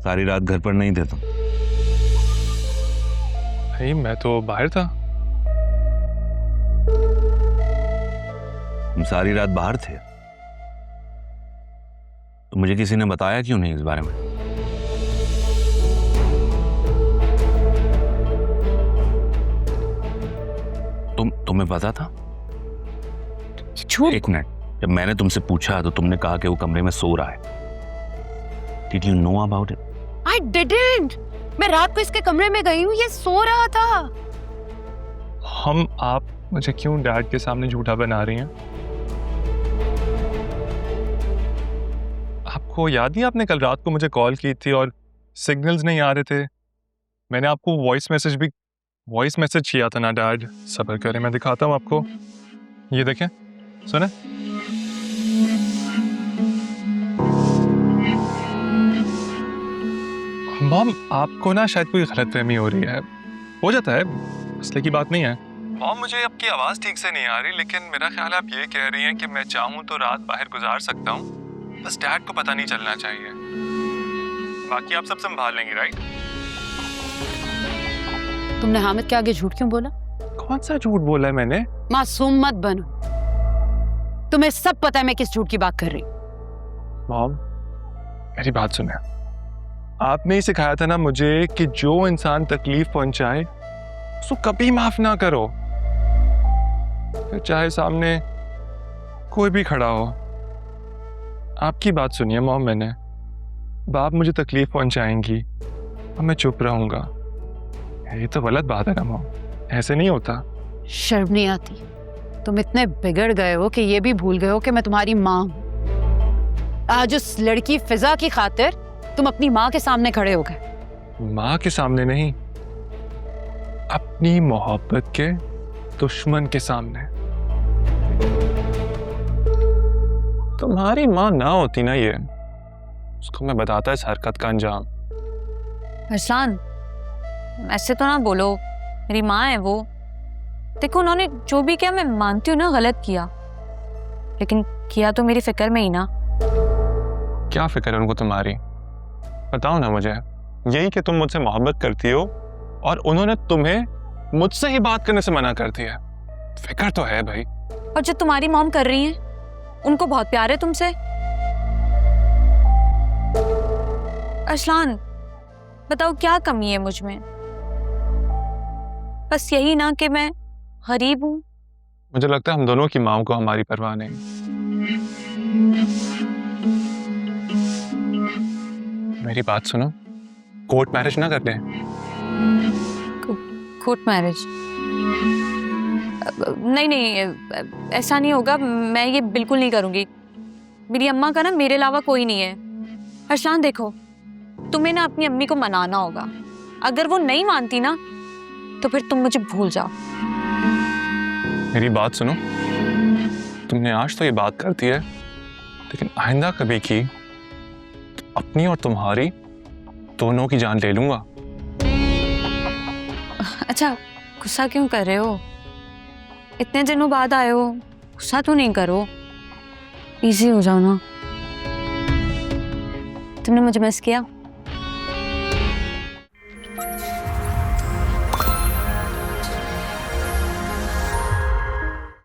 सारी रात घर पर नहीं थे तुम? नहीं, मैं तो बाहर था। तुम सारी रात बाहर थे तो मुझे किसी ने बताया क्यों नहीं इस बारे में? तुम्हें पता था? झूठ। एक मिनट, जब मैंने तुमसे पूछा तो तुमने कहा कि वो कमरे में सो रहा है। Did you know about it? I didn't. मैं रात को इसके कमरे में गई हूँ, ये सो रहा था। आप मुझे क्यों डैड के सामने झूठा बना रही हैं? आपको याद नहीं, आपने कल रात को मुझे कॉल की थी और सिग्नल्स नहीं आ रहे थे। मैंने आपको वॉइस मैसेज किया था ना डैड। सब्र करें, मैं दिखाता हूँ आपको। ये देखें, सुने। मॉम, आपको ना शायद कोई गलतफहमी हो रही है। हो जाता है, मसले की बात नहीं है। मॉम, मुझे आपकी आवाज़ ठीक से नहीं आ रही, लेकिन मेरा ख्याल आप ये कह रही हैं कि मैं चाहूँ तो रात बाहर गुजार सकता हूँ, बस डैड को पता नहीं चलना चाहिए। बाकी आप सब संभाल लेंगे, राइट? तुमने हामिद के आगे झूठ क्यों बोला? कौन सा झूठ बोला है मैंने? मासूम मत बनो, तुम्हें सब पता है मैं किस झूठ की बात कर रही हूँ। मॉम, मेरी बात सुने। आपने ही सिखाया था ना मुझे कि जो इंसान तकलीफ पहुंचाए उसको कभी माफ ना करो, फिर चाहे सामने कोई भी खड़ा हो। आपकी बात सुनिए मॉम, मैंने बाप मुझे तकलीफ पहुंचाएंगी और मैं चुप रहूंगा, ये तो गलत बात है ना मॉम, ऐसे नहीं होता। शर्म नहीं आती? तुम इतने बिगड़ गए हो कि ये भी भूल गए हो कि मैं तुम्हारी माँ हूं। आज उस लड़की फिजा की खातिर तुम अपनी माँ के सामने खड़े हो गए। माँ के सामने नहीं, अपनी मोहब्बत के दुश्मन के सामने। तुम्हारी माँ ना होती ना, ये उसको मैं बताता इस हरकत का अंजाम। अरसान, ऐसे तो ना बोलो, मेरी माँ है वो। देखो, उन्होंने जो भी किया मैं मानती हूँ ना गलत किया, लेकिन किया तो मेरी फिक्र में ही ना। क्या फिक्र है उनको तुम्हारी? बताओ ना मुझे। यही कि तुम मुझसे मोहब्बत करती हो और उन्होंने तुम्हें मुझसे ही बात करने से मना कर दिया। फिक्र तो है भाई। और जो तुम्हारी मॉम कर रही हैं, उनको बहुत प्यार है तुमसे। अरसलान, बताओ क्या कमी है मुझ में? बस यही ना कि मैं गरीब हूँ। मुझे लगता है हम दोनों की माँ को हमारी परवाह नहीं। मेरी बात सुनो, कोर्ट मैरिज ना कर लें? Court marriage? नहीं नहीं, ऐसा नहीं होगा। मैं ये बिल्कुल नहीं करूँगी। मेरी अम्मा का ना मेरे अलावा कोई नहीं है। अरसलान देखो, तुम्हें ना अपनी अम्मी को मनाना होगा। अगर वो नहीं मानती ना तो फिर तुम मुझे भूल जाओ। मेरी बात सुनो, तुमने आज तो ये बात कर दी है, लेकिन आइंदा कभी की तो अपनी और तुम्हारी दोनों की जान ले लूंगा। अच्छा, गुस्सा क्यों कर रहे हो? इतने दिनों बाद आए हो, गुस्सा तो नहीं करो। इजी हो जाओ ना। तुमने मुझे मिस किया?